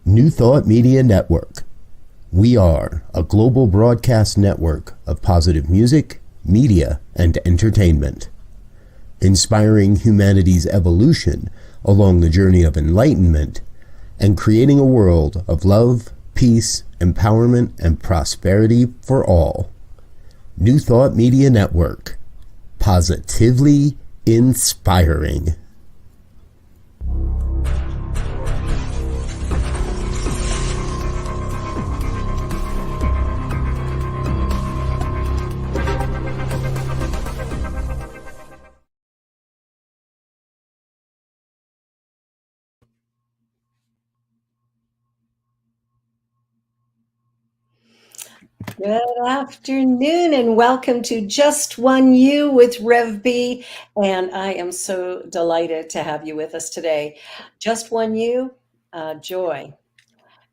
New Thought Media Network. We are a global broadcast network of positive music, media, and entertainment, inspiring humanity's evolution along the journey of enlightenment and creating a world of love, peace, empowerment, and prosperity for all. New Thought Media Network. Positively inspiring. Good afternoon and welcome to Just One You with Rev B. And I am so delighted to have you with us today. Just One You, joy.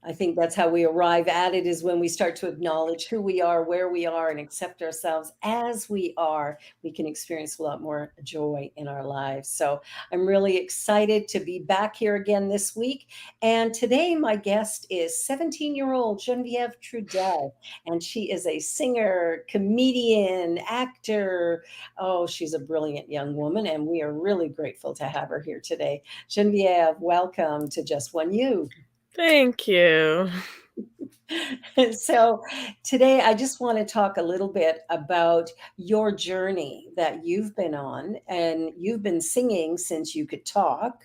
I think that's how we arrive at it, is when we start to acknowledge who we are, where we are, and accept ourselves as we are. We can experience a lot more joy in our lives. So I'm really excited to be back here again this week. And today my guest is 17-year-old Genevieve Trudel, and she is a singer, comedian, actor. Oh, she's a brilliant young woman, and we are really grateful to have her here today. Genevieve, welcome to Just One You. Thank you. So today I just want to talk a little bit about your journey that you've been on, and you've been singing since you could talk.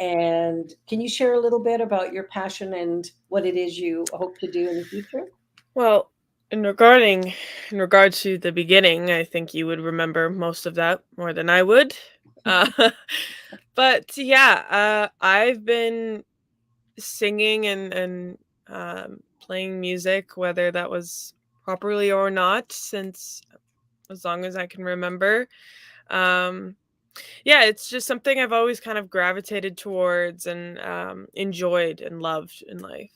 And can you share a little bit about your passion and what it is you hope to do in the future? Well, in regard to the beginning, I think you would remember most of that more than I would. Uh, but yeah, I've been singing and playing music, whether that was properly or not, since as long as I can remember. Um, yeah, it's just something I've always kind of gravitated towards and enjoyed and loved in life.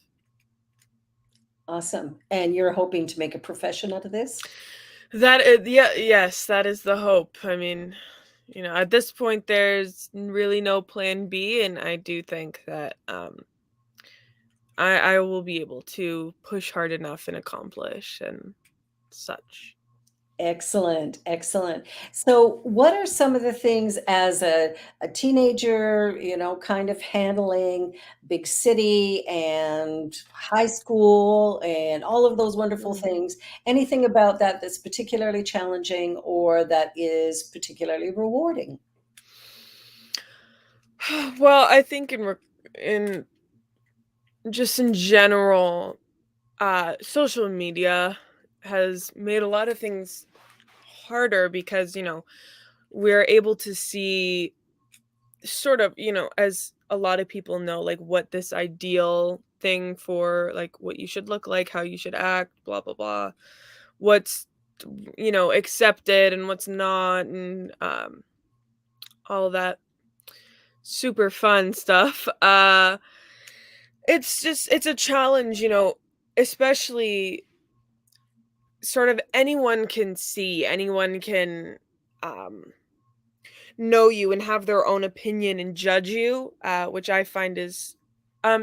Awesome. And you're hoping to make a profession out of this? That is, yeah, yes, that is the hope. I mean, at this point, there's really no plan B, and I do think that I will be able to push hard enough and accomplish and such. Excellent, excellent. So, what are some of the things as a teenager, kind of handling big city and high school and all of those wonderful Mhm. things? Anything about that that's particularly challenging or that is particularly rewarding? Well, I think in just in general, social media has made a lot of things harder because we're able to see sort of, as a lot of people know, like what this ideal thing for like what you should look like, how you should act, blah blah blah, what's accepted and what's not, and all of that super fun stuff. It's a challenge, especially sort of anyone can see, anyone can um know you and have their own opinion and judge you, which I find is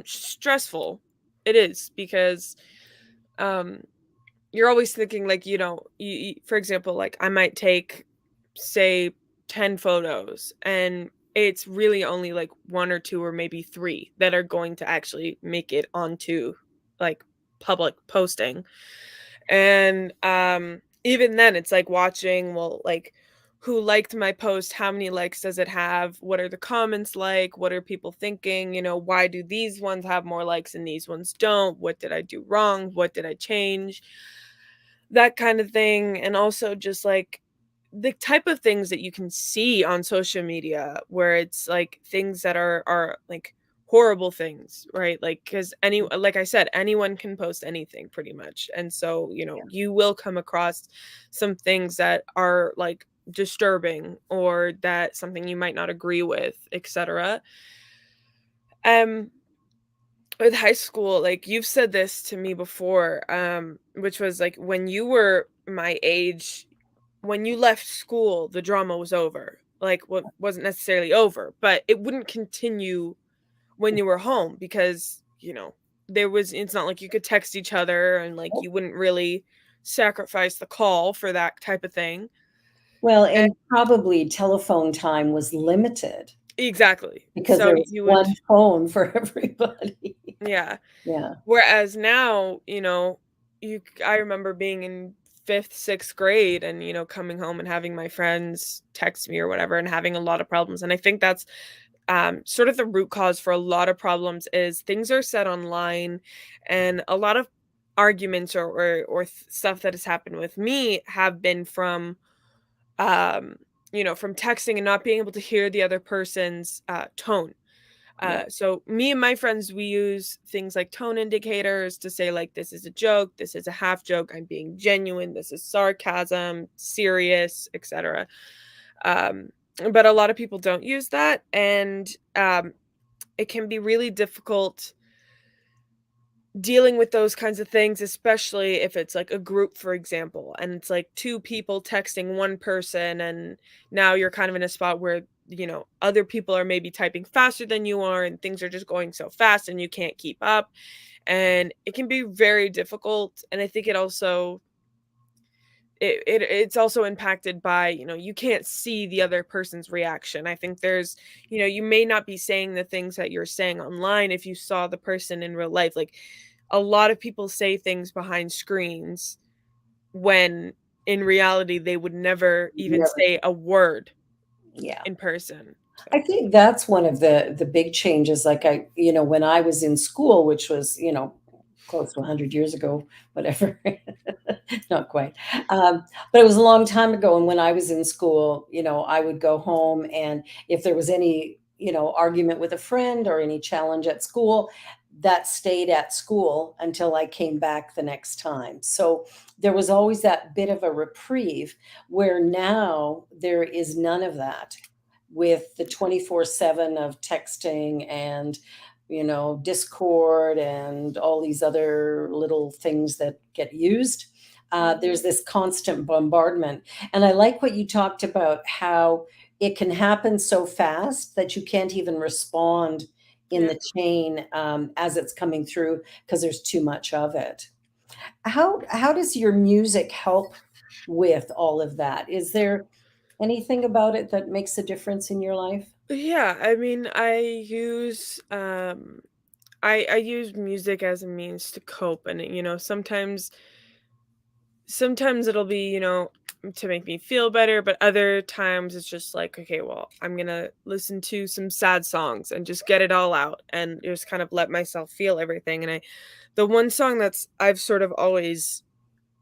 stressful. It is because um you're always thinking like, for example, like I might take, say, 10 photos, and it's really only like one or two or maybe three that are going to actually make it onto like public posting. And even then it's like watching, well, like who liked my post, how many likes does it have, what are the comments like, what are people thinking, why do these ones have more likes and these ones don't, what did I do wrong, what did I change, that kind of thing. And also just like the type of things that you can see on social media where it's like things that are like horrible things, right? Like cuz like I said, anyone can post anything pretty much. And so, you will come across some things that are like disturbing or that something you might not agree with, etc. Um with high school, like you've said this to me before, which was like when you were my age, when you left school, the drama was over. Like what wasn't necessarily over, but it wouldn't continue when you were home because, it's not like you could text each other, and like you wouldn't really sacrifice the call for that type of thing. Well, And and probably telephone time was limited exactly. because So there was you would, one phone for everybody. yeah. Yeah, Whereas now, I remember being in 5th, 6th grade and, coming home and having my friends text me or whatever and having a lot of problems. And I think that's sort of the root cause for a lot of problems is things are said online, and a lot of arguments or stuff that has happened with me have been um, from texting and not being able to hear the other person's tone. yeah, So me and my friends, we use things like tone indicators to say like, this is a joke, this is a half joke, I'm being genuine, this is sarcasm, serious, etc. Um, but a lot of people don't use that, and it can be really difficult dealing with those kinds of things, especially if it's like a group, for example, and it's like two people texting one person, and now you're kind of in a spot where, other people are maybe typing faster than you are, and things are just going so fast and you can't keep up. And it can be very difficult. And I think it's also impacted by, you can't see the other person's reaction. I think you may not be saying the things that you're saying online if you saw the person in real life. Like, a lot of people say things behind screens when in reality they would never even never. say a word Yeah. in person. I So, think that's one of the big changes. Like when I was in school, which was, close to 100 years ago, whatever, not quite. But it was a long time ago. And when I was in school, I would go home, and if there was any, argument with a friend or any challenge at school, that stayed at school until I came back the next time. So there was always that bit of a reprieve, where now there is none of that with the 24/7 of texting and Discord and all these other little things that get used. There's this constant bombardment. And I like what you talked about, how it can happen so fast that you can't even respond in yeah. the chain, as it's coming through, because there's too much of it. How does your music help with all of that? Is there anything about it that makes a difference in your life? Yeah, I mean, I use music as a means to cope, and sometimes it'll be, to make me feel better, but other times it's just like, okay, well, I'm going to listen to some sad songs and just get it all out and just kind of let myself feel everything. And the one song I've sort of always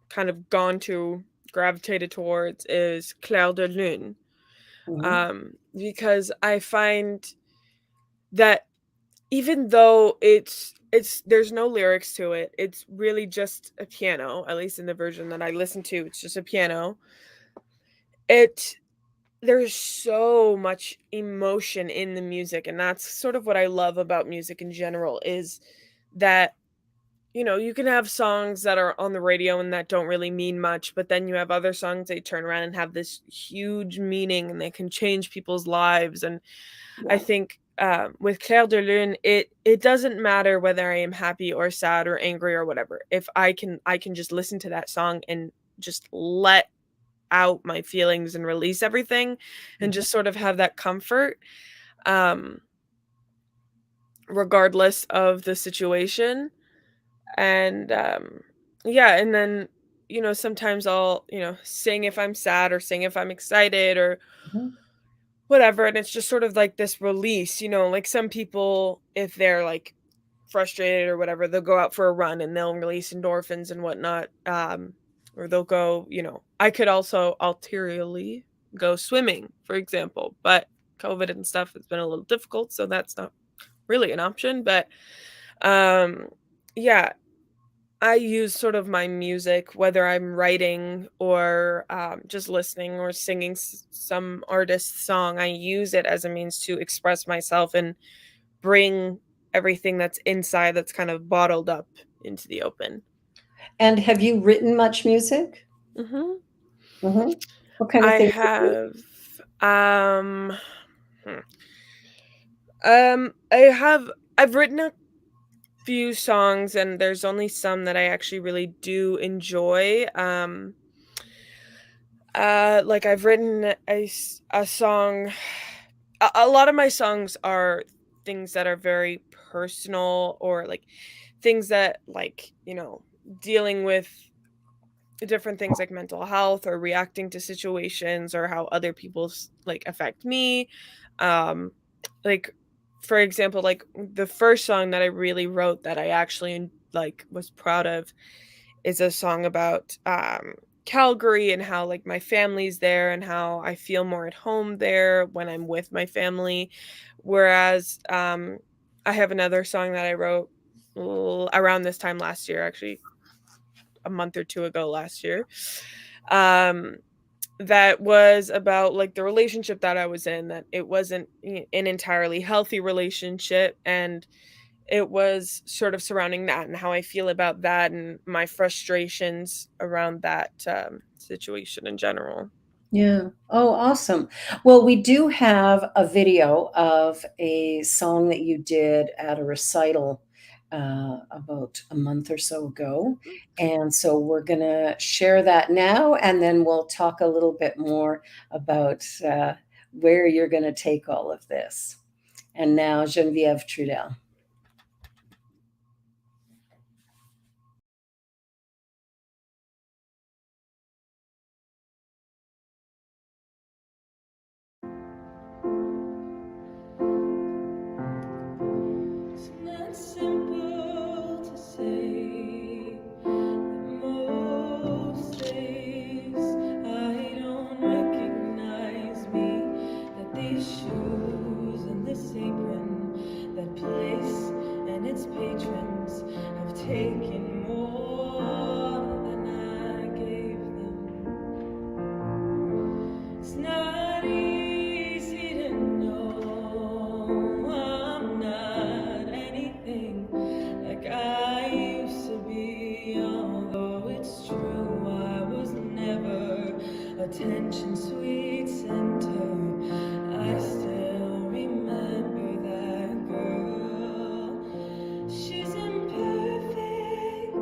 kind of gravitated towards is Clair de Lune. Mhm, Because I find that even though there's no lyrics to it, it's really just a piano, at least in the version that I listen to, it's just a piano. It There's so much emotion in the music, and that's sort of what I love about music in general, is that, you can have songs that are on the radio and that don't really mean much, but then you have other songs that turn around and have this huge meaning, and they can change people's lives. And I yeah, think, with Clair de Lune, it doesn't matter whether I am happy or sad or angry or whatever. If I can just listen to that song and just let out my feelings and release everything, and mhm. just sort of have that comfort, um, regardless of the situation. And yeah, and then, sometimes I'll, sing if I'm sad, or sing if I'm excited, or Mhm. whatever. And it's just sort of like this release, like some people, if they're like frustrated or whatever, they'll go out for a run and they'll release endorphins and whatnot. Or they'll go, I could also ulteriorly go swimming, for example, but COVID and stuff has been a little difficult, so that's not really an option. But um, yeah, I use sort of my music, whether I'm writing or just listening or singing some artist's song. I use it as a means to express myself and bring everything that's inside that's kind of bottled up into the open. And have you written much music? hmm Mhm. What kind of I things have you? have, um, hmm, I have, I've written few songs, and there's only some that I actually really do enjoy. Like I've written a song. A lot of my songs are things that are very personal, or like things that, like, dealing with different things like mental health or reacting to situations or how other people's like affect me. Um like for example, like the first song that I really wrote that I actually like was proud of is a song about Calgary, and how like my family's there and how I feel more at home there when I'm with my family. Whereas I have another song that I wrote around this time last year, actually a month or two ago last year, um that was about like the relationship that I was in, that it wasn't an entirely healthy relationship, and it was sort of surrounding that and how I feel about that and my frustrations around that situation in general. Yeah. Oh, awesome. Well, we do have a video of a song that you did at a recital about a month or so ago. And so we're going to share that now, and then we'll talk a little bit more about where you're going to take all of this. And now, Genevieve Trudel. It's not simple to say that most days I don't recognize me, that these shoes and this apron, that place and its patrons have taken more than I gave them. It's not easy to know I'm not anything like I used to be. Although it's true I was never attention sweet center, I still remember that girl. She's imperfect,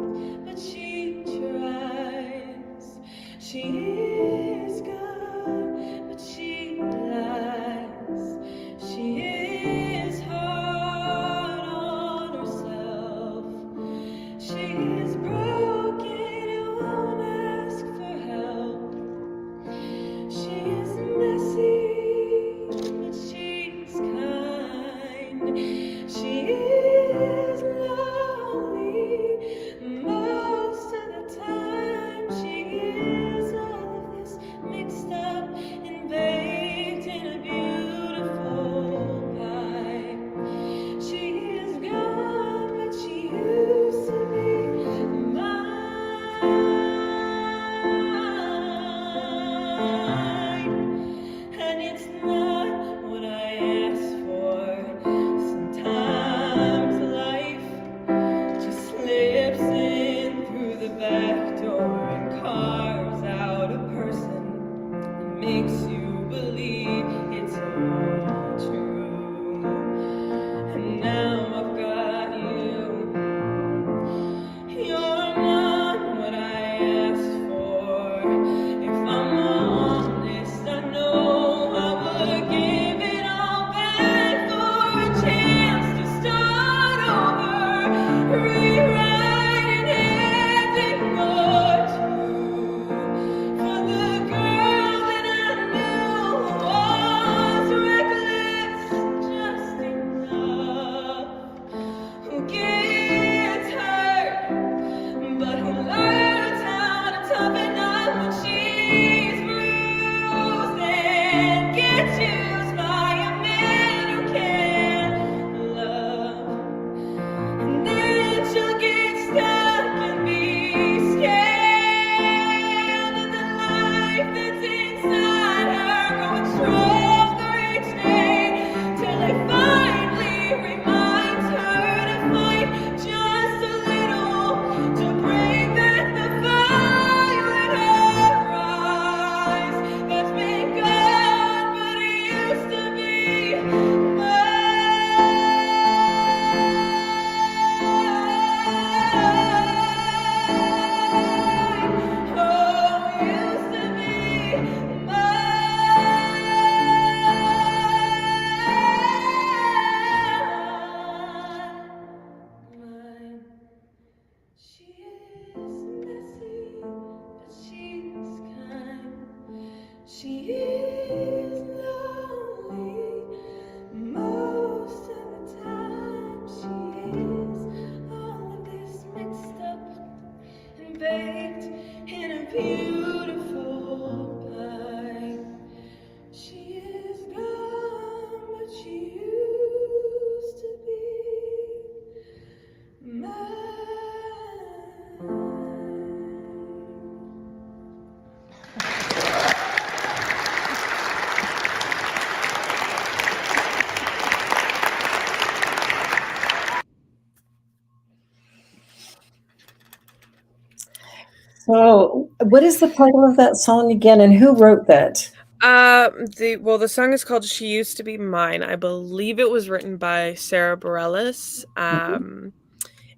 So, what is the title of that song again, and who wrote that? The song is called "She Used to Be Mine." I believe it was written by Sarah Bareilles. Mhm.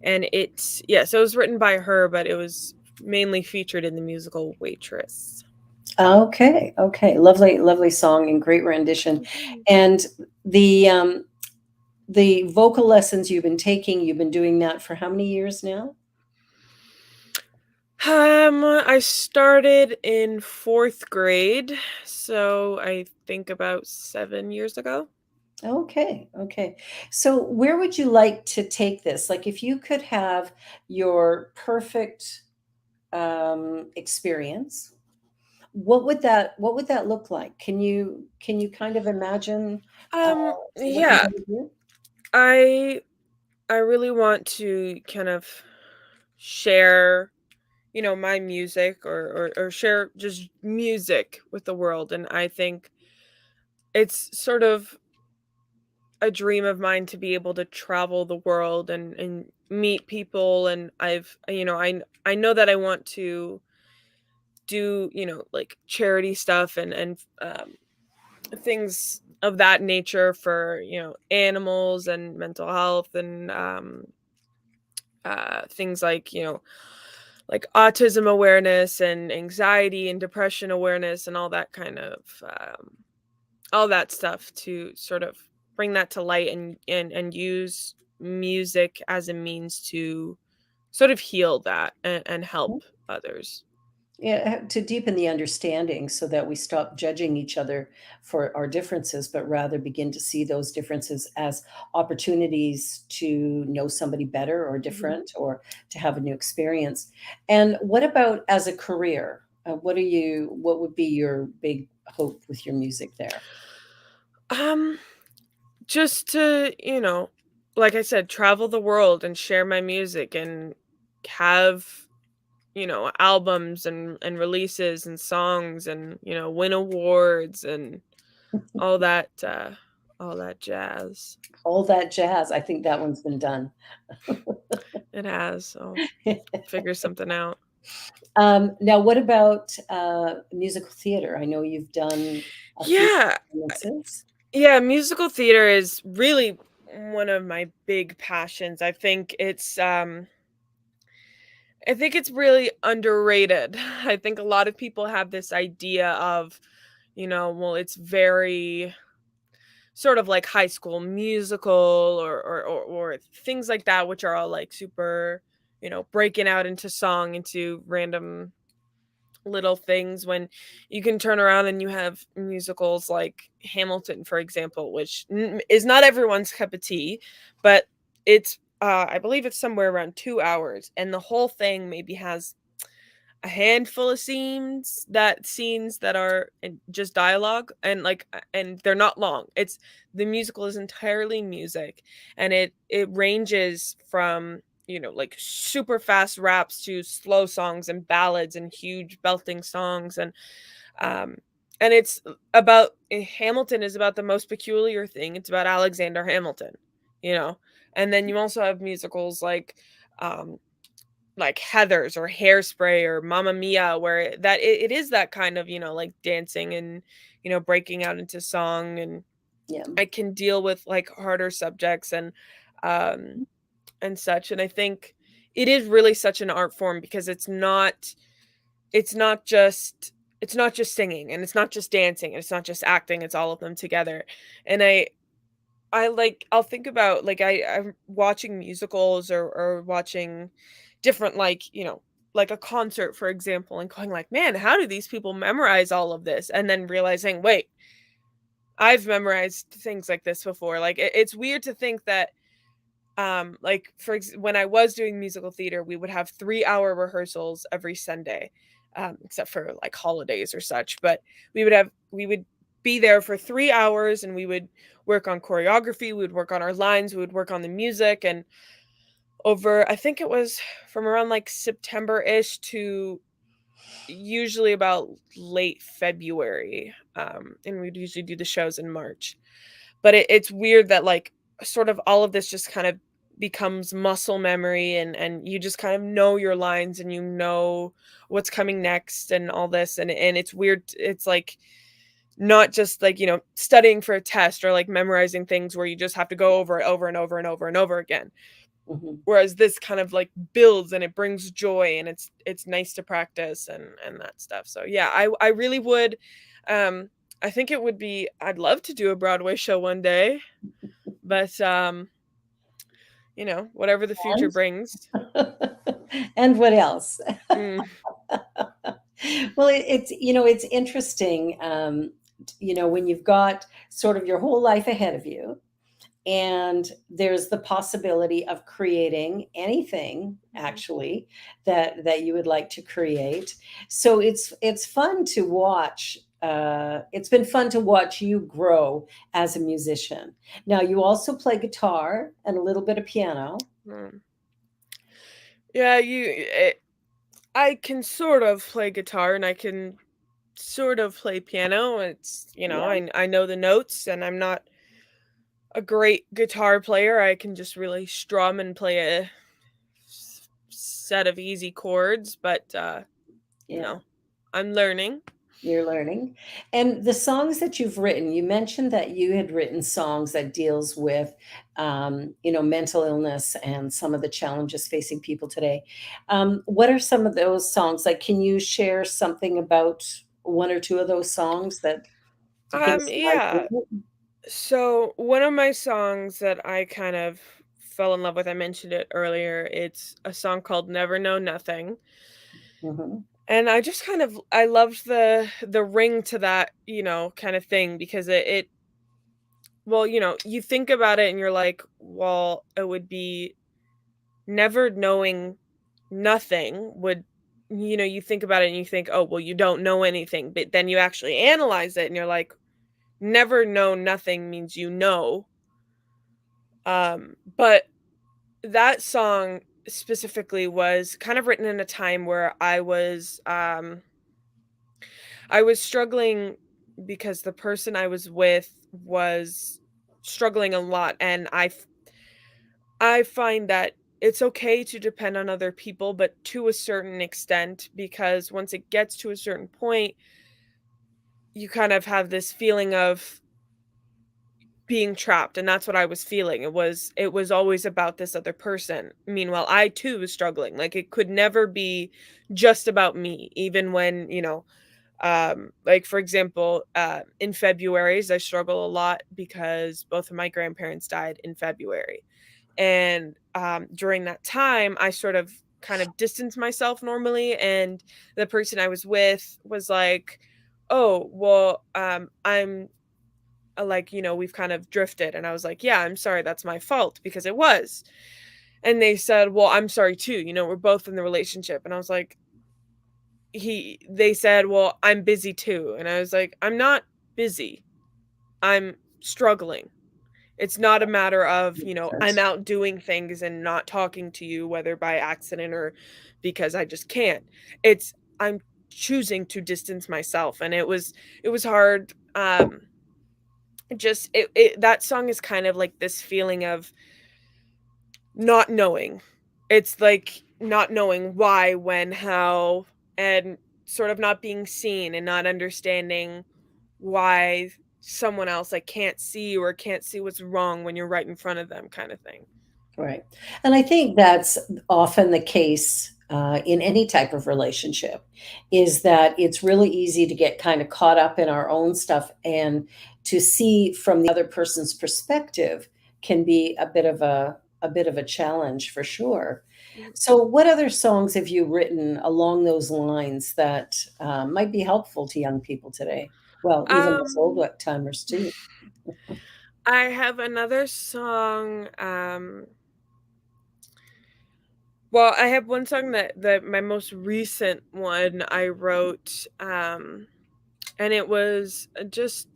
And so it was written by her, but it was mainly featured in the musical Waitress. Okay, okay, lovely, lovely song and great rendition. And the um, the vocal lessons you've been doing that for how many years now? I started in 4th grade, so I think about 7 years ago. Okay, okay. So where would you like to take this? Like if you could have your perfect experience, what would that look like? Can you kind of imagine what you Yeah, want to do? I I really want to kind of share, my music, or share just music with the world, and I think it's sort of a dream of mine to be able to travel the world and meet people, and I know that I want to do, like charity stuff and things of that nature for, animals and mental health, and things like, like autism awareness and anxiety and depression awareness and all that kind of all that stuff, to sort of bring that to light and use music as a means to sort of heal that and help others. Yeah, to deepen the understanding so that we stop judging each other for our differences, but rather begin to see those differences as opportunities to know somebody better or Mhm. different or to have a new experience. And what about as a career? What would be your big hope with your music there? Um, just to, like I said, travel the world and share my music and have, albums and releases and songs and, win awards and all that all that jazz. All that jazz. I think that one's been done. It has. I'll figure something out. Now, what about musical theater? I know you've done a few Yeah. performances. Yeah, musical theater is really one of my big passions. I think it's really underrated. I think a lot of people have this idea of, well, it's very sort of like High School Musical, or things like that, which are all like super, breaking out into song, into random little things, when you can turn around and you have musicals like Hamilton, for example, which is not everyone's cup of tea, but it's I believe it's somewhere around 2 hours, and the whole thing maybe has a handful of scenes that are just dialogue, and and they're not long. It's The musical is entirely music, and it ranges from, like super fast raps to slow songs and ballads and huge belting songs, um and it's about Hamilton is about the most peculiar thing. It's about Alexander Hamilton, you know. And then you also have musicals um like Heathers or Hairspray or Mamma Mia, where it is that kind of, like dancing and, breaking out into song, and Yeah. I can deal with like harder subjects um and such. And I think it is really such an art form, because it's not just it's not just singing, and it's not just dancing, and it's not just acting, it's all of them together. And I'll think about, like, I'm watching musicals, or watching different, like, like a concert, for example, and going like, "Man, how do these people memorize all of this?" And then realizing, "Wait, I've memorized things like this before." Like, it's weird to think that, like, when I was doing musical theater, we would have 3-hour rehearsals every Sunday, except for, like, holidays or such. But we would be there for 3 hours, and we would work on choreography, we would work on our lines, we would work on the music, and over, I think it was from around, like, September-ish to usually about late February, and we'd usually do the shows in March. But it's weird that, like, sort of all of this just kind of becomes muscle memory, and you just kind of know your lines and you know what's coming next and all this, and it's weird. It's like not just like, studying for a test or like memorizing things where you just have to go over it over and over and over and over again. Mhm. Whereas this kind of like builds and it brings joy, and it's nice to practice and that stuff. So yeah, I really would. I think it would be, I'd love to do a Broadway show one day, but whatever the future And brings. and what else? Mm, Well, it's interesting, when you've got sort of your whole life ahead of you, and there's the possibility of creating anything mhm. actually that you would like to create. So it's fun to watch. It's been fun to watch you grow as a musician. Now you also play guitar and a little bit of piano. Mm. Yeah, I can sort of play guitar and I can sort of play piano. It's, Yeah, I know the notes, and I'm not a great guitar player. I can just really strum and play a set of easy chords, but yeah. I'm learning. You're learning. And the songs that you've written, you mentioned that you had written songs that deals with, mental illness and some of the challenges facing people today. What are some of those songs? Like, can you share something about one or two of those songs that to give us some Yeah. idea? So one of my songs that I kind of fell in love with, I mentioned it earlier. It's a song called Never Know Nothing. Mhm. And I just kind of I loved the ring to that, kind of thing, because it well, you think about it and you're like, well, it would be never knowing nothing would, you think about it and you think, oh, well, you don't know anything. But then you actually analyze it and you're like, never know nothing means you know. But that song specifically was kind of written in a time where I was struggling because the person I was with was struggling a lot, and I find that it's okay to depend on other people, but to a certain extent, because once it gets to a certain point, you kind of have this feeling of being trapped, and that's what I was feeling. It was always about this other person. Meanwhile, I too was struggling. Like, it could never be just about me, even when, like, for example, in February's, I struggle a lot because both of my grandparents died in February. And during that time, I sort of kind of distanced myself normally. And the person I was with was like, oh, well, I'm like, we've kind of drifted. And I was like, yeah, I'm sorry. That's my fault, because it was. And they said, well, I'm sorry too. We're both in the relationship. And I was like, they said, well, I'm busy too. And I was like, I'm not busy. I'm struggling. It's not a matter of, Makes I'm sense. out doing things and not talking to you, whether by accident or because I just can't. It's I'm choosing to distance myself. And it was hard. Just that song is kind of like this feeling of not knowing. It's like not knowing why, when, how, and sort of not being seen and not understanding why someone else like can't see or can't see what's wrong when you're right in front of them, kind of thing. Right. And I think that's often the case in any type of relationship, is that it's really easy to get kind of caught up in our own stuff, and to see from the other person's perspective can be a bit of a challenge for sure. Mhm. So what other songs have you written along those lines that might be helpful to young people today? Well, even us old Um, timers too. I have another song. Well, I have one song that my most recent one I wrote, and it was just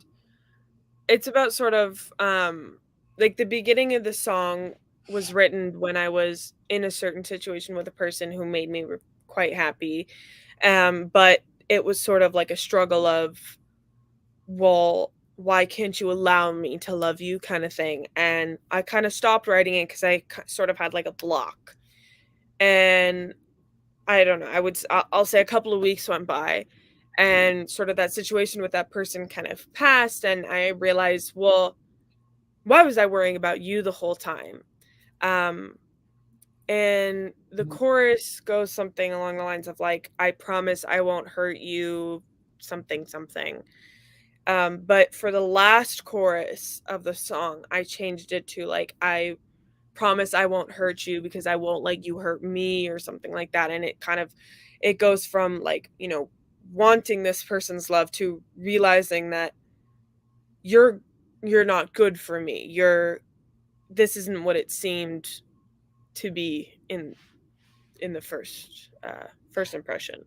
it's about sort of like the beginning of the song was written when I was in a certain situation with a person who made me quite happy, but it was sort of like a struggle of, well, why can't you allow me to love you kind of thing. And I kind of stopped writing it because I sort of had like a block. And I don't know, I'll say a couple of weeks went by and sort of that situation with that person kind of passed. And I realized, well, why was I worrying about you the whole time? And the chorus goes something along the lines of like, I promise I won't hurt you, something, something. But for the last chorus of the song, I changed it to like, I promise I won't hurt you because I won't let you hurt me or something like that. And it goes from like, wanting this person's love to realizing that you're not good for me. This isn't what it seemed to be in the first impression.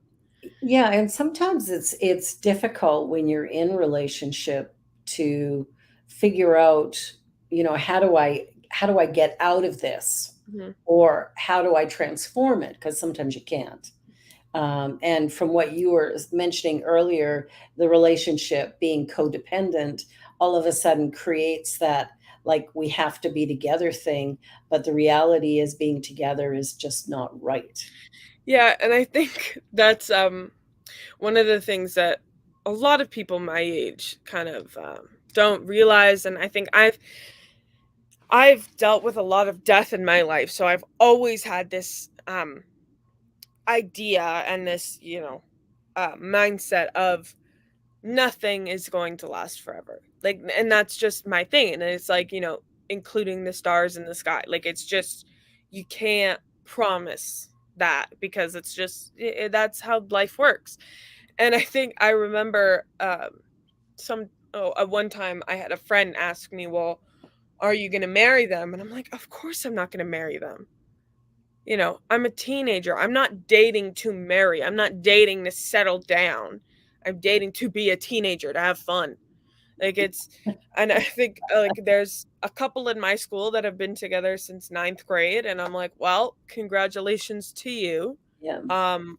Yeah, and sometimes it's difficult when you're in relationship to figure out, how do I get out of this, Mhm. or how do I transform it? Because sometimes you can't. And from what you were mentioning earlier, the relationship being codependent all of a sudden creates that, like, we have to be together thing, but the reality is being together is just not right. Yeah, and I think that's one of the things that a lot of people my age kind of don't realize. And I think I've dealt with a lot of death in my life, so I've always had this idea and this mindset of nothing is going to last forever. Like, and that's just my thing. And it's like, including the stars in the sky. Like, it's just, you can't promise that because it's just, that's how life works. And I think I remember at one time I had a friend ask me, well, are you going to marry them? And I'm like, of course I'm not going to marry them. I'm a teenager. I'm not dating to marry. I'm not dating to settle down. I'm dating to be a teenager, to have fun. Like, and I think like there's a couple in my school that have been together since ninth grade, and I'm like, well, congratulations to you. Yeah. Um,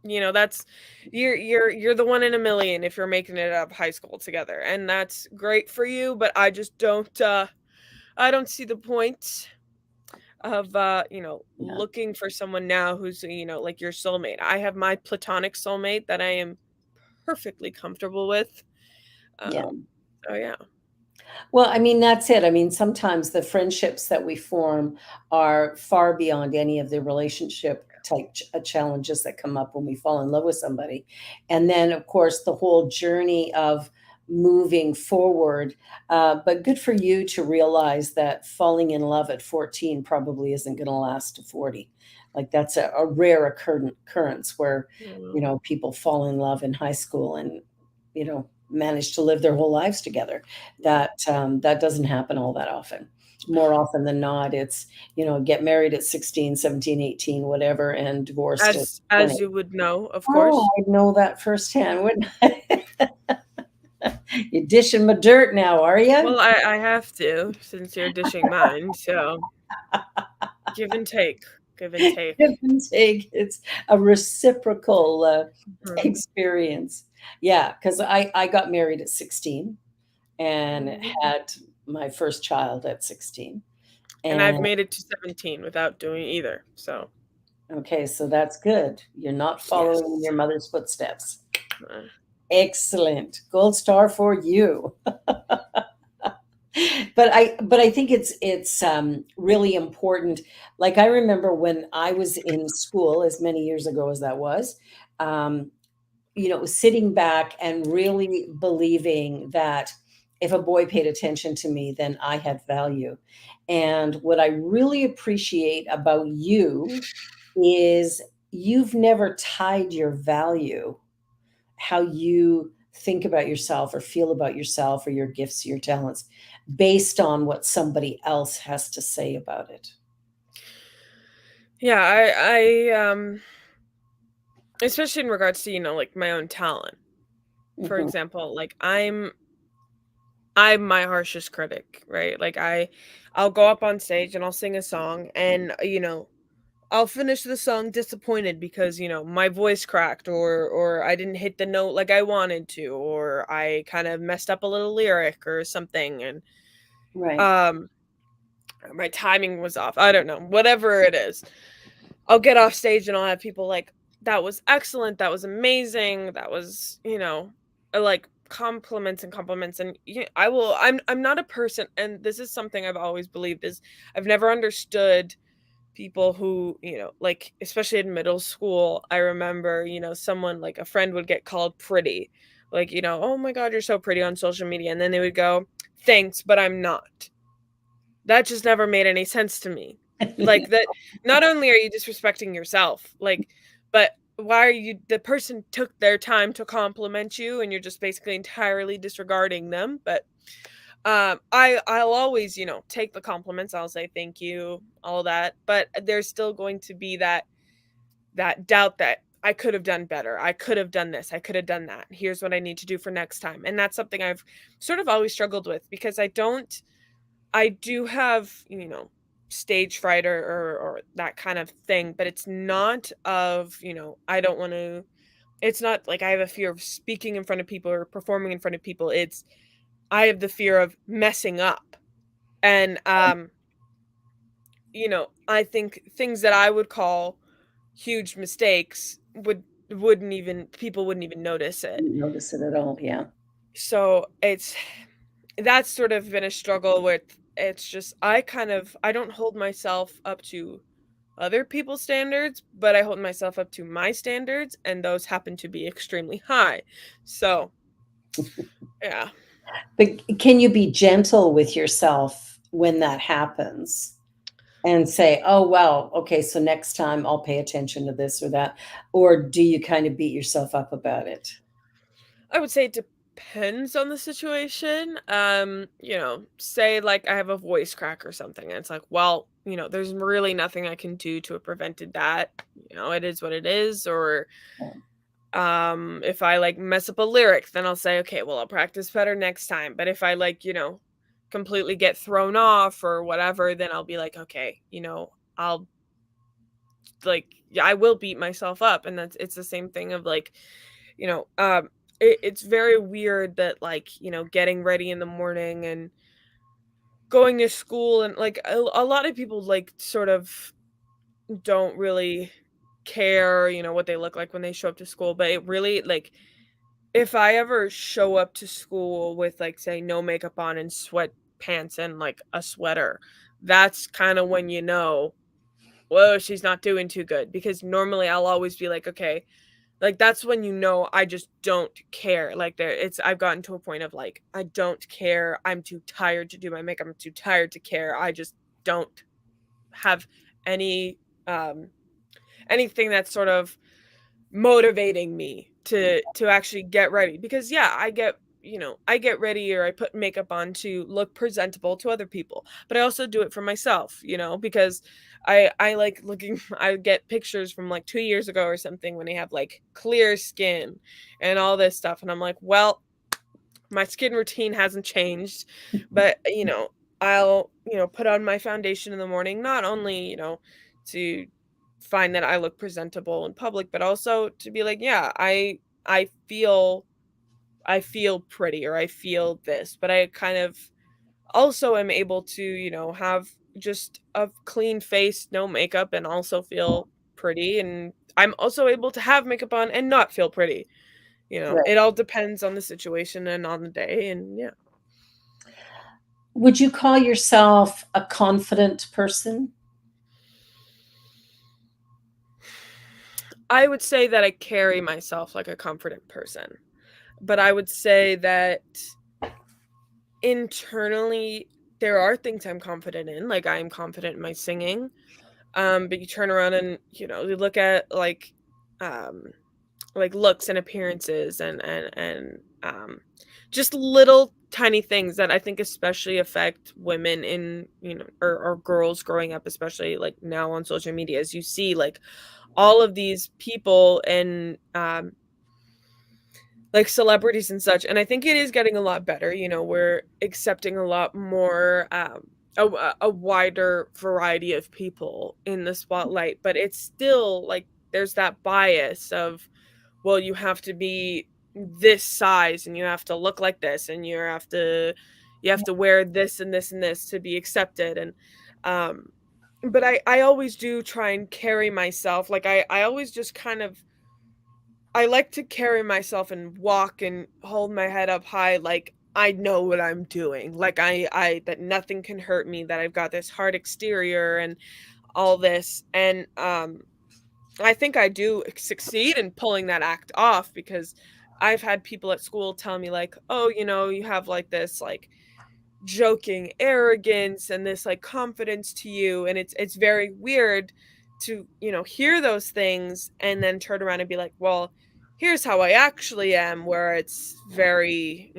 that's you're the one in a million if you're making it out of high school together, and that's great for you. But I don't see the point of Yeah. looking for someone now who's like your soulmate. I have my platonic soulmate that I am perfectly comfortable with. Yeah. Oh yeah. Well, I mean, that's it. I mean, sometimes the friendships that we form are far beyond any of the relationship type challenges that come up when we fall in love with somebody. And then, of course, the whole journey of moving forward. But good for you to realize that falling in love at 14 probably isn't going to last to 40. Like, that's a rare occurrence where, Mm. people fall in love in high school and, manage to live their whole lives together. That doesn't happen all that often. More often than not, it's, get married at 16, 17, 18, whatever, and divorced at As 20. you would know, of Oh, course. I know that firsthand, wouldn't I? You're dishing my dirt now, are you? Well, I have to, since you're dishing mine, so give and take. Give and take. Give and take. It's a reciprocal Mhm. experience. Yeah, because I got married at 16 and Mhm. had my first child at 16. And I've And made it to 17 without doing either. So, okay, so that's good. You're not following in yes. your mother's footsteps. Uh, Excellent. Gold star for you. But I think it's really important. Like, I remember when I was in school, as many years ago as that was, um, sitting back and really believing that if a boy paid attention to me, then I had value. And what I really appreciate about you is you've never tied your value, how you think about yourself or feel about yourself or your gifts, your talents, based on what somebody else has to say about it. yeah, I especially in regards to, like my own talent. For Mhm. example, like I'm my harshest critic, right? Like I'll go up on stage and I'll sing a song and I'll finish the song disappointed because, my voice cracked, or I didn't hit the note like I wanted to, or I kind of messed up a little lyric or something, and Right. um my timing was off. I don't know. Whatever it is. I'll get off stage and I'll have people like, that was excellent, that was amazing, that was, like compliments and compliments. And I'm not a person, and this is something I've always believed, is I've never understood people who, like, especially in middle school, I remember, someone, like a friend, would get called pretty. Like, oh my God, you're so pretty on social media. And then they would go, thanks, but I'm not. That just never made any sense to me. Like, that not only are you disrespecting yourself, like, but why are you the person took their time to compliment you, and you're just basically entirely disregarding them. But I'll always, take the compliments. I'll say thank you, all that, but there's still going to be that doubt that I could have done better. I could have done this. I could have done that. Here's what I need to do for next time. And that's something I've sort of always struggled with, because I do have, stage fright, or that kind of thing, but it's not of, I don't want to, it's not like I have a fear of speaking in front of people or performing in front of people. It's, I have the fear of messing up. And, I think things that I would call huge mistakes people wouldn't even notice it. Didn't notice it at all. Yeah. So that's sort of been a struggle with. It's just, I don't hold myself up to other people's standards, but I hold myself up to my standards, and those happen to be extremely high. So, yeah. But can you be gentle with yourself when that happens and say, oh, well, okay, so next time I'll pay attention to this or that? Or do you kind of beat yourself up about it? I would say it depends on the situation. Say like I have a voice crack or something, and it's like, well, there's really nothing I can do to have prevented that. It is what it is. Or if I like mess up a lyric, then I'll say, okay, well, I'll practice better next time. But if I like, completely get thrown off or whatever, then I'll be like, okay, I'll like, yeah, I will beat myself up. And it's the same thing of like, you know, um, it's very weird that, like, getting ready in the morning and going to school, and like a lot of people like sort of don't really care, what they look like when they show up to school. But it really, like, if I ever show up to school with, like, say, no makeup on and sweatpants and like a sweater, that's kind of when whoa, she's not doing too good. Because normally I'll always be like, okay, like, that's when I just don't care. Like, I've gotten to a point of like, I don't care. I'm too tired to do my makeup. I'm too tired to care. I just don't have any anything that's sort of motivating me to actually get ready. Because yeah, I get ready, or I put makeup on to look presentable to other people, but I also do it for myself, because I like looking. I get pictures from like 2 years ago or something, when they have like clear skin and all this stuff, and I'm like, well, my skin routine hasn't changed. But I'll put on my foundation in the morning, not only to find that I look presentable in public, but also to be like, yeah, I feel I feel pretty, or I feel this. But I kind of also am able to, have just a clean face, no makeup, and also feel pretty. And I'm also able to have makeup on and not feel pretty. Right. It all depends on the situation and on the day. And yeah, Would you call yourself a confident person? I would say that I carry myself like a confident person. But I would say that internally, there are things I'm confident in. Like, I am confident in my singing. But you turn around and, you look at um like looks and appearances, and just little tiny things that I think especially affect women in, or girls growing up, especially like now on social media, as you see like all of these people and like celebrities and such. And I think it is getting a lot better. We're accepting a lot more a wider variety of people in the spotlight, but it's still like there's that bias of, well, you have to be this size and you have to look like this and you have to wear this and this and this to be accepted. And um but I always do try and carry myself, like I always just kind of, I like to carry myself and walk and hold my head up high, like I know what I'm doing. Like I that nothing can hurt me, that I've got this hard exterior and all this. And I think I do succeed in pulling that act off, because I've had people at school tell me like, "Oh, you have like this like joking arrogance and this like confidence to you." And it's very weird to, hear those things and then turn around and be like, "Well, here's how I actually am," where it's very,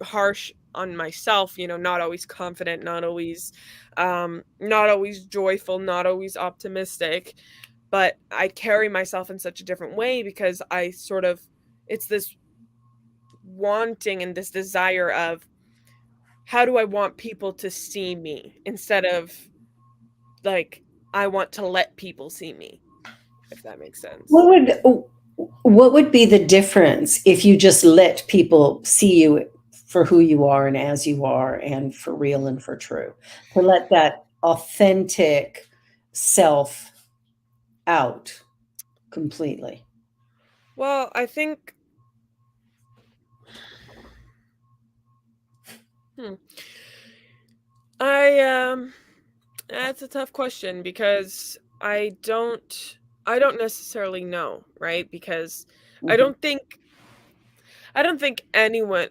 harsh on myself, not always confident, not always joyful, not always optimistic, but I carry myself in such a different way because I sort of, it's this wanting and this desire of, how do I want people to see me, instead of like, I want to let people see me, if that makes sense. What would what would be the difference if you just let people see you for who you are and as you are and for real and for true? To let that authentic self out completely. Well, I think, hmm, I that's a tough question, because I don't necessarily know, right? Because I Mhm. don't think I don't think anyone,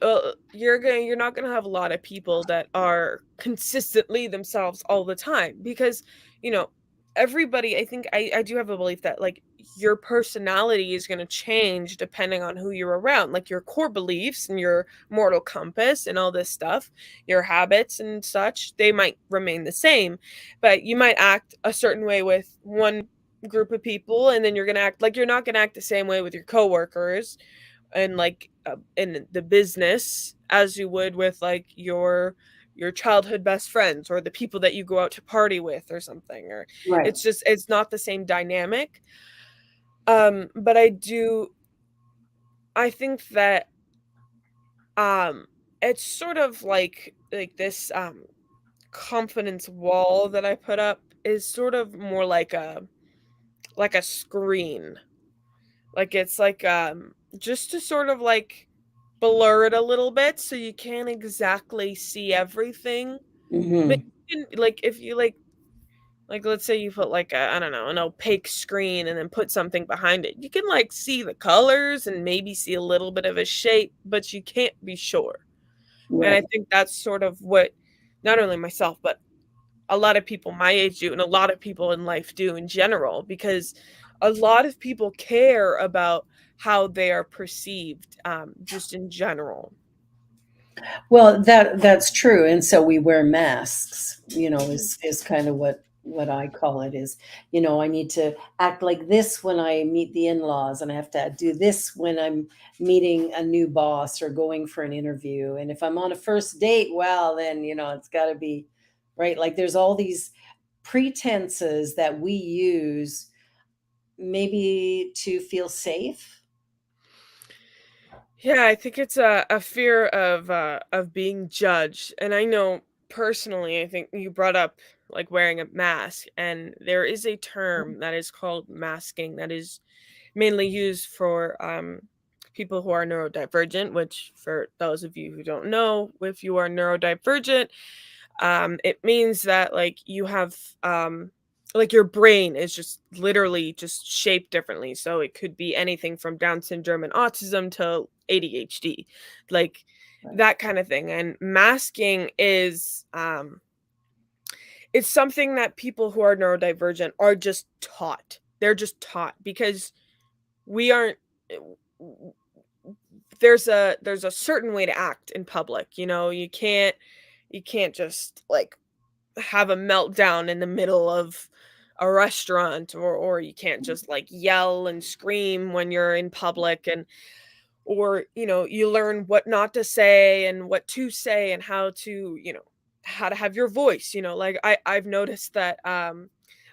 you're not gonna have a lot of people that are consistently themselves all the time, because, you know, everybody, I think I do have a belief that like your personality is gonna change depending on who you're around. Like your core beliefs and your moral compass and all this stuff, your habits and such, they might remain the same, but you might act a certain way with one group of people, and then you're not gonna act the same way with your coworkers, and like in the business, as you would with like your childhood best friends or the people that you go out to party with or something. Or Right. it's not the same dynamic. But I think that um it's sort of like this confidence wall that I put up is sort of more like a screen. Like it's like just to sort of like blur it a little bit so you can't exactly see everything. But Mhm. you can, like, if you like let's say you put like a, I don't know, an opaque screen and then put something behind it. You can like see the colors and maybe see a little bit of a shape, but you can't be sure. And I Right. think that's sort of what not only myself, but a lot of people my age do, and a lot of people in life do in general, because a lot of people care about how they are perceived, just in general. Well, that's true, and so we wear masks, is kind of what I call it is, I need to act like this when I meet the in-laws, and I have to do this when I'm meeting a new boss or going for an interview, and if I'm on a first date, well, then, it's gotta be right, like, there's all these pretenses that we use maybe to feel safe? Yeah, I think it's a fear of being judged. And I know personally, I think you brought up like wearing a mask, and there is a term that is called masking that is mainly used for people who are neurodivergent, which for those of you who don't know, if you are neurodivergent, it means that like you have like your brain is just literally just shaped differently. So it could be anything from Down syndrome and autism to ADHD, like Right. that kind of thing. And masking is it's something that people who are neurodivergent are just taught. They're just taught because we aren't eh, there's a certain way to act in public. You can't just like have a meltdown in the middle of a restaurant, or you can't just like yell and scream when you're in public. And or you learn what not to say and what to say and how to how to have your voice, like I've noticed that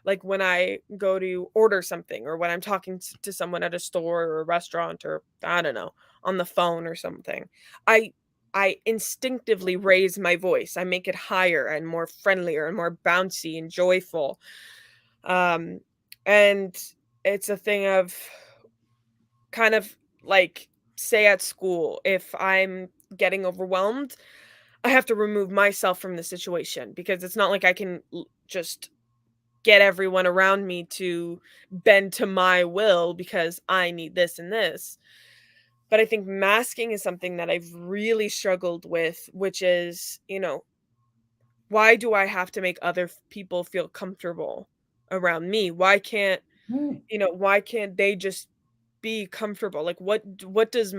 like when I go to order something, or when I'm talking to someone at a store or a restaurant, or I don't know, on the phone or something, I I instinctively raise my voice. I make it higher and more friendlier and more bouncy and joyful. Um and it's a thing of kind of like, say at school, if I'm getting overwhelmed, I have to remove myself from the situation, because it's not like I can just get everyone around me to bend to my will because I need this and this. But I think masking is something that I've really struggled with, which is, why do I have to make other people feel comfortable around me? Hmm. Why can't they just be comfortable? Like, what does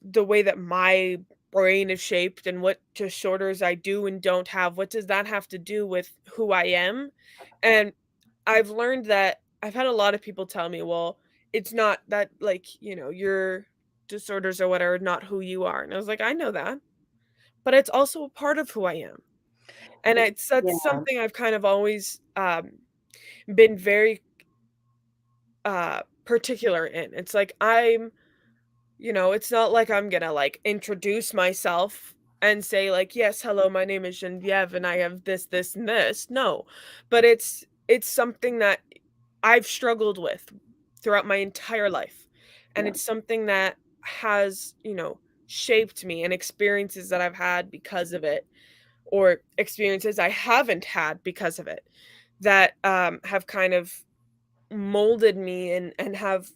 the way that my brain is shaped, and what disorders I do and don't have, what does that have to do with who I am? And I've learned that I've had a lot of people tell me, well, it's not that, like, your disorders or whatever, not who you are. And I was like, I know that, but it's also a part of who I am. And that's Yeah. something I've kind of always been very particular in. It's like, it's not like I'm gonna, like, introduce myself and say, like, "Yes, hello, my name is Genevieve, and I have this, this, and this." No, but it's something that I've struggled with throughout my entire life, and Yeah. it's something that has, shaped me, and experiences that I've had because of it, or experiences I haven't had because of it, that, have kind of molded me, and have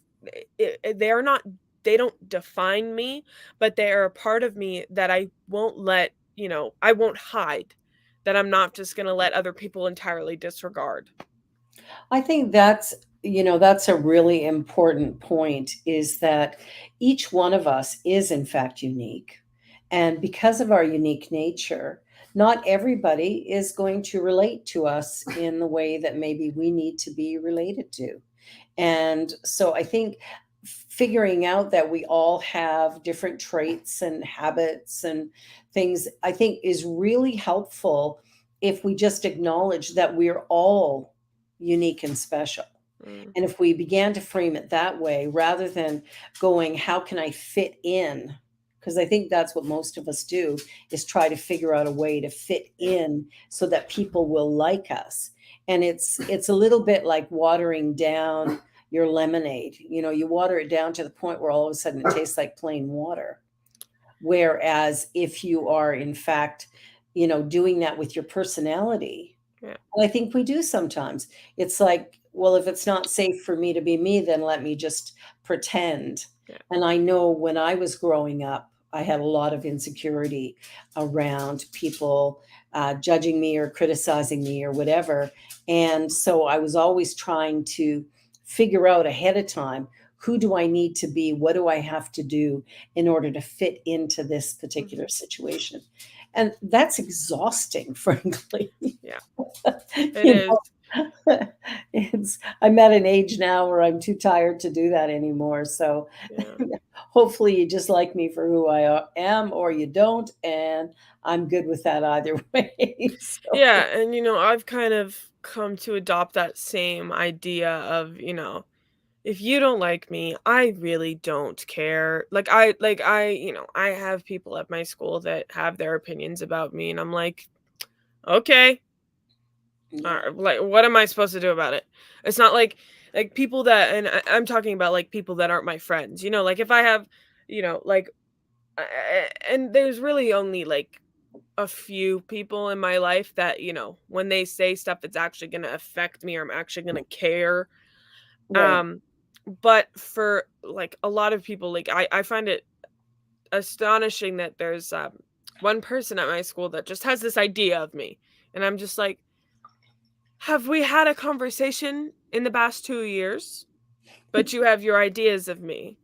they don't define me, but they are a part of me that I won't hide, that I'm not just gonna let other people entirely disregard. I think that's a really important point, is that each one of us is in fact unique. And because of our unique nature, not everybody is going to relate to us in the way that maybe we need to be related to. And so I think figuring out that we all have different traits and habits and things, I think is really helpful if we just acknowledge that we're all unique and special. Mm, And if we began to frame it that way, rather than going, how can I fit in? Because I think that's what most of us do, is try to figure out a way to fit yeah, in so that people will like us. And it's a little bit like watering down your lemonade. You water it down to the point where all of a sudden it tastes like plain water. Whereas if you are in fact, doing that with your personality, yeah, and I think we do sometimes. It's like, well, if it's not safe for me to be me, then let me just pretend. yeah, And I know when I was growing up, I had a lot of insecurity around people judging me or criticizing me or whatever. And so I was always trying to figure out ahead of time, who do I need to be? What do I have to do in order to fit into this particular mhm, situation? And that's exhausting, frankly. yeah, it You is, know, I'm at an age now where I'm too tired to do that anymore. So yeah. hopefully you just like me for who I am, or you don't, and I'm good with that either way. So Yeah, and, I've kind of come to adopt that same idea of, if you don't like me, I really don't care. I have people at my school that have their opinions about me, and I'm like, okay, yeah, like, what am I supposed to do about it? It's not like people that, and I'm talking about, like, people that aren't my friends. Like, if I have, like, and there's really only like a few people in my life that, when they say stuff, it's actually gonna affect me, or I'm actually gonna care. right. Um, but for, like, a lot of people, like, I find it astonishing that there's, one person at my school that just has this idea of me, and I'm just like, "Have we had a conversation in the past 2 years? But you have your ideas of me."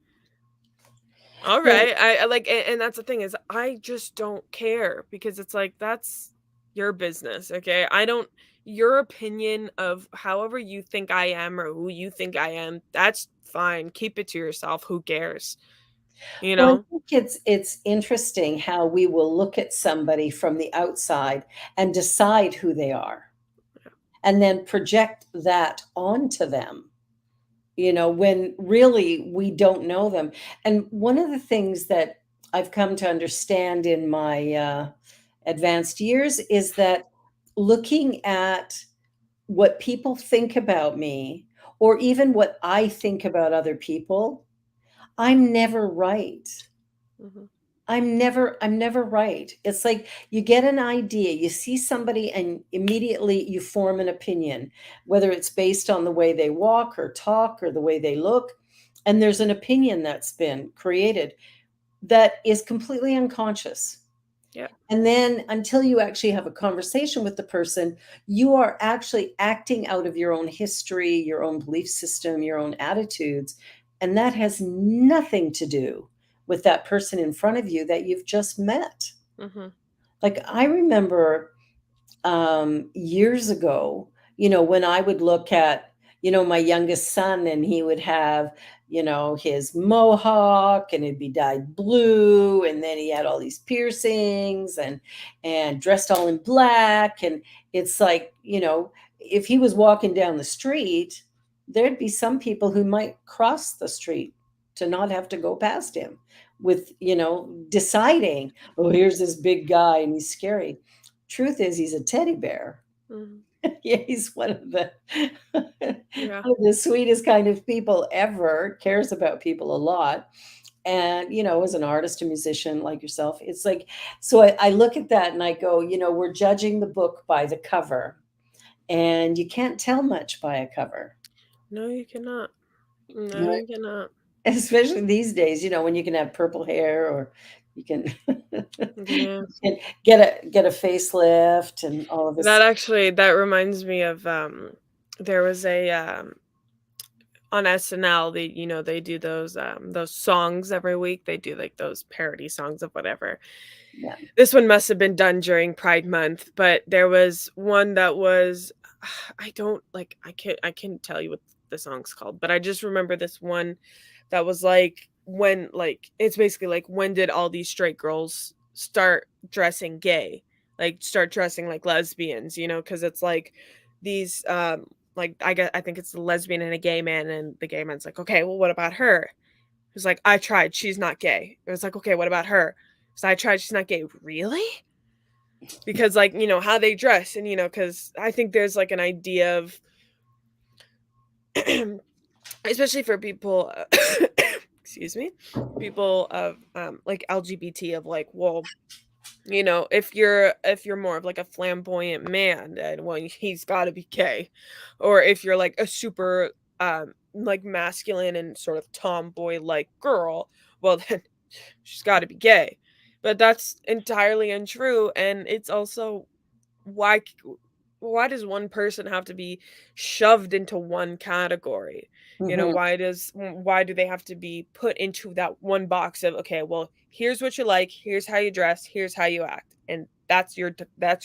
Well, Alright, I like, and that's the thing, is I just don't care, because it's like, that's your business, okay? I don't Your opinion of however you think I am, or who you think I am, that's fine, keep it to yourself, who cares? you Well, I know? think it's interesting how we will look at somebody from the outside and decide who they are, and then project that onto them, when really we don't know them. And one of the things that I've come to understand in my advanced years is that looking at what people think about me, or even what I think about other people, I'm never right. Mhm. I'm never right. It's like you get an idea, you see somebody and immediately you form an opinion, whether it's based on the way they walk or talk or the way they look. And there's an opinion that's been created that is completely unconscious. Yeah. And then until you actually have a conversation with the person, you are actually acting out of your own history, your own belief system, your own attitudes. And that has nothing to do with that person in front of you that you've just met. Mhm. Like I remember years ago, when I would look at, my youngest son and he would have, his mohawk and it'd be dyed blue. And then he had all these piercings and dressed all in black. And it's like, if he was walking down the street, there'd be some people who might cross the street to not have to go past him with, deciding, oh, here's this big guy and he's scary. Truth is he's a teddy bear. Mhm. Yeah, he's one of the Yeah. one of the sweetest kind of people ever, cares about people a lot. And, as an artist, a musician like yourself, it's like, so I look at that and I go, we're judging the book by the cover. And you can't tell much by a cover, No, you cannot. No, right? you cannot. Especially these days, when you can have purple hair or you can Yeah. get a facelift and all of this. That reminds me of, there was a, on SNL, they do those songs every week. They do, like, those parody songs of whatever. Yeah. This one must have been done during Pride Month, but there was one that was I don't like, I can't tell you what the song's called, but I just remember this one that was like, it's basically like, when did all these straight girls start dressing gay? Like, start dressing like lesbians, because it's like these, like, I think it's a lesbian and a gay man, and the gay man's like, "Okay, well, what about her?" He's like, "I tried, she's not gay." It was like, "Okay, what about her?" So I tried, she's not gay. Really? Because, like, how they dress, and, because I think there's, like, an idea of especially for people, excuse me, people of, like, LGBT, of like, well, if you're more of like a flamboyant man, then, well, he's got to be gay, or if you're like a super, like, masculine and sort of tomboy like girl, well, then she's got to be gay. But that's entirely untrue, and it's also, why why does one person have to be shoved into one category? Mhm. Why do they have to be put into that one box of, okay, well, here's what you like, here's how you dress, here's how you act, and that's your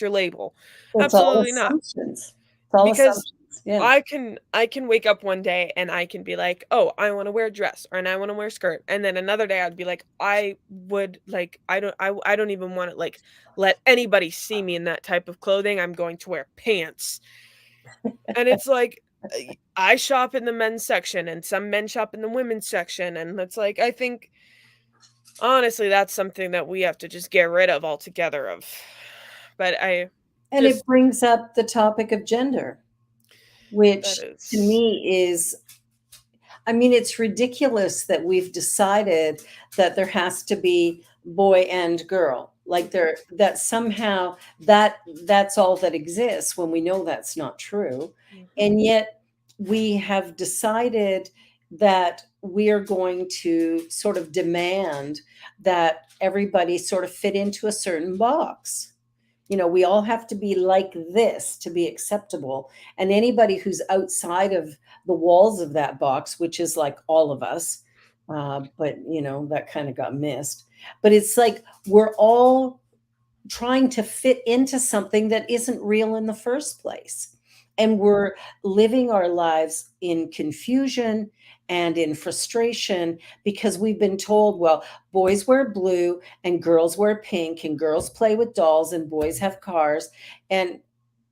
label. It's all Absolutely not. assumptions. It's all Because assumptions. Yeah. I can wake up one day and I can be like, "Oh, I wanna wear a dress," or, "And I wanna wear a skirt," and then another day I'd be like, I don't even wanna, like, let anybody see me in that type of clothing, I'm going to wear pants." And it's like, I shop in the men's section, and some men shop in the women's section, and it's like, I think, honestly, that's something that we have to just get rid of altogether of. But I And it just brings up the topic of gender, that which to is me is, I mean, it's ridiculous that we've decided that there has to be boy and girl. Like that somehow that's all that exists when we know that's not true. Mhm. And yet we have decided that we are going to sort of demand that everybody sort of fit into a certain box. We all have to be like this to be acceptable. And anybody who's outside of the walls of that box, which is like all of us, but that kind of got missed. But it's like we're all trying to fit into something that isn't real in the first place. And we're living our lives in confusion and in frustration because we've been told, well, boys wear blue and girls wear pink and girls play with dolls and boys have cars. And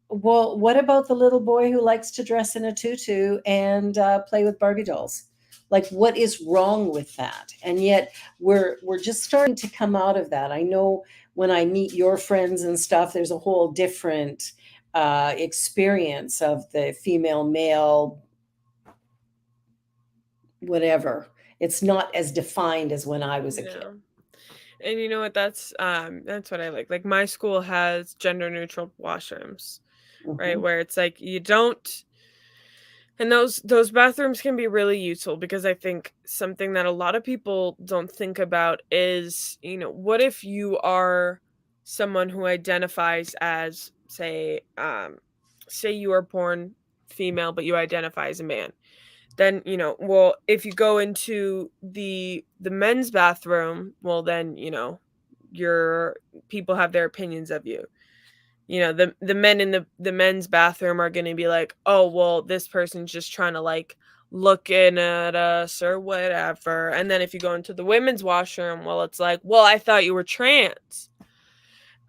well, what about the little boy who likes to dress in a tutu and play with Barbie dolls? Like, what is wrong with that? And yet, we're just starting to come out of that. I know when I meet your friends and stuff, there's a whole different experience of the female male whatever. It's not as defined as when I was a kid. Yeah. And you know what? That's what I like. Like my school has gender neutral washrooms, right? Mhm. Where it's like you don't, and those bathrooms can be really useful because I think something that a lot of people don't think about is, what if you are someone who identifies as, say you are born female but you identify as a man. Then, well, if you go into the men's bathroom, well then, your people have their opinions of you. The men in the men's bathroom are going to be like, oh well, this person's just trying to like looking at us or whatever. And then if you go into the women's washroom, well, it's like, well, I thought you were trans.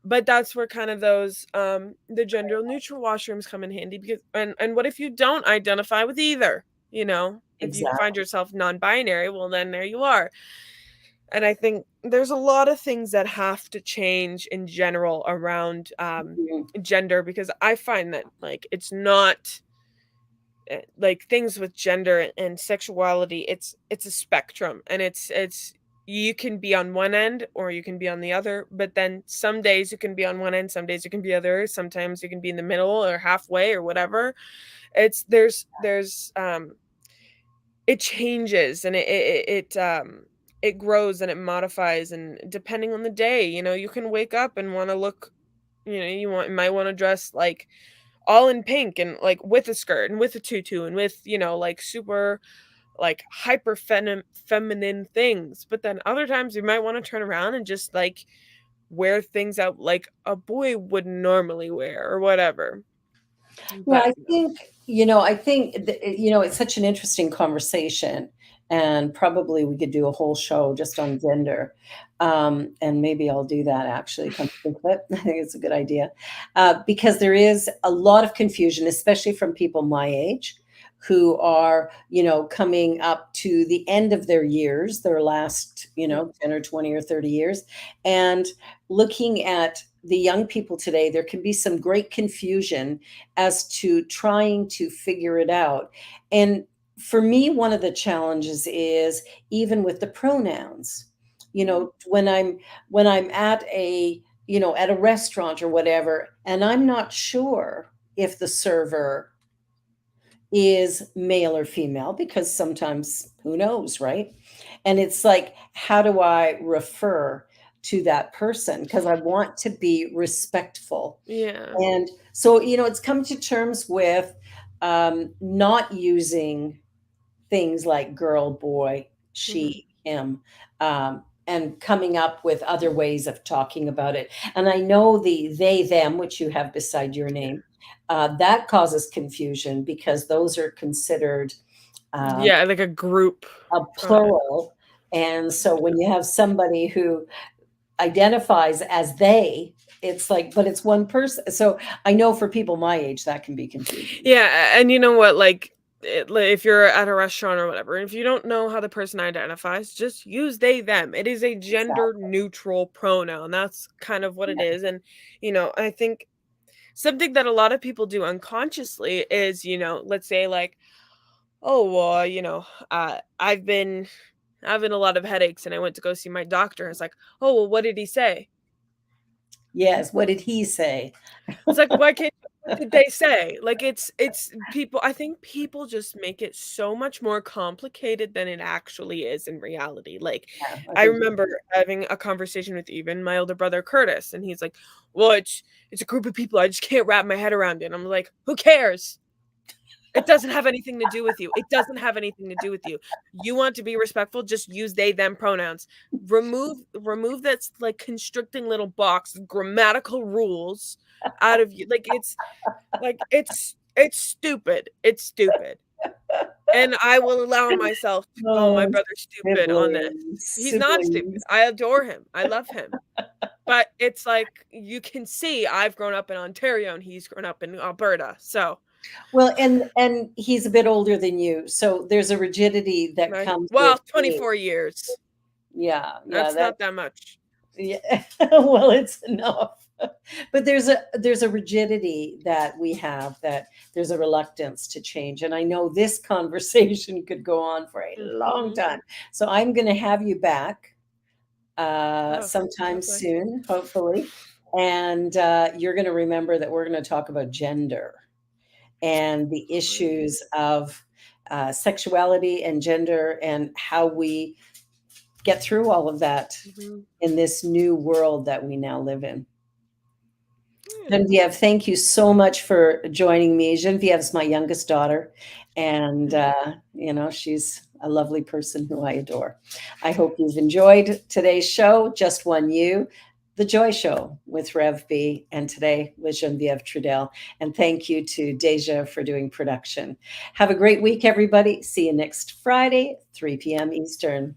But that's where kind of those the gender neutral washrooms come in handy, because and what if you don't identify with either? If you find Exactly. yourself non-binary, well then there you are. And I think there's a lot of things that have to change in general around Mhm. gender, because I find that like it's not like things with gender and sexuality, it's a spectrum, and it's you can be on one end or you can be on the other, but then some days you can be on one end, some days you can be other, sometimes you can be in the middle or halfway or whatever. It's there's it changes, and it grows and it modifies, and depending on the day, you can wake up and want to look, you might want to dress like all in pink and like with a skirt and with a tutu and with, like super like hyper feminine things. But then other times you might want to turn around and just like wear things out like a boy would normally wear or whatever. Yeah, But I think, it's such an interesting conversation, and probably we could do a whole show just on gender. And maybe I'll do that actually, come to think of it. I think it's a good idea. Because there is a lot of confusion, especially from people my age who are, coming up to the end of their years, their last, 10 or 20 or 30 years. And looking at the young people today, there can be some great confusion as to trying to figure it out. And for me, one of the challenges is even with the pronouns. When I'm at a restaurant or whatever, and I'm not sure if the server is male or female, because sometimes who knows, right? And it's like, how do I refer to that person? Because I want to be respectful. yeah. And so, it's come to terms with not using things like girl, boy, Mhm. she, him, and coming up with other ways of talking about it. And I know the they, them, which you have beside your Yeah. name, that causes confusion because those are considered um, Yeah, like a group a pronoun. plural. And so when you have somebody who identifies as they, it's like, but it's one person. So I know for people my age, that can be confusing. Yeah, and you know what? Like, if you're at a restaurant or whatever, if you don't know how the person identifies, just use they, them. It is a gender Exactly. neutral pronoun. That's kind of what it Yeah. is. And, I think something that a lot of people do unconsciously is, let's say, like, oh, well, I've been having a lot of headaches and I went to go see my doctor. It's like, oh, well, what did he say? Yes. What did he say? It's like, why can't what did they say? Like, it's people, I think people just make it so much more complicated than it actually is in reality. Like, Yeah, I I think remember having a conversation with even my older brother, Curtis, and he's like, "Well, it's a group of people, I just can't wrap my head around it." And I'm like, "Who cares? It doesn't have anything to do with you. It doesn't have anything to do with you. You want to be respectful, just use they, them pronouns. Remove that like constricting little box, grammatical rules out of you. Like it's It's stupid. It's stupid. And I will allow myself to call my Oh, brother stupid on this. He's not stupid. siblings. I adore him. I love him. But it's like, you can see I've grown up in Ontario and he's grown up in Alberta. So, Well, and he's a bit older than you, so there's a rigidity that right. comes Well, with age. 24 years. Yeah, That's that not that much. yeah. Well, it's enough. But there's a rigidity that we have, that there's a reluctance to change. And I know this conversation could go on for a long Mhm. time. So I'm going to have you back Oh, sometime lovely. soon, hopefully. And you're going to remember that we're going to talk about gender and the issues of sexuality and gender, and how we get through all of that Mhm. in this new world that we now live in. Yeah. Genevieve, thank you so much for joining me. Genevieve's my youngest daughter, and she's a lovely person who I adore. I hope you've enjoyed today's show, Just One You, the Joy Show with Rev B, and today with Genevieve Trudel. And thank you to Deja for doing production. Have a great week, everybody. See you next Friday, 3 p.m. Eastern.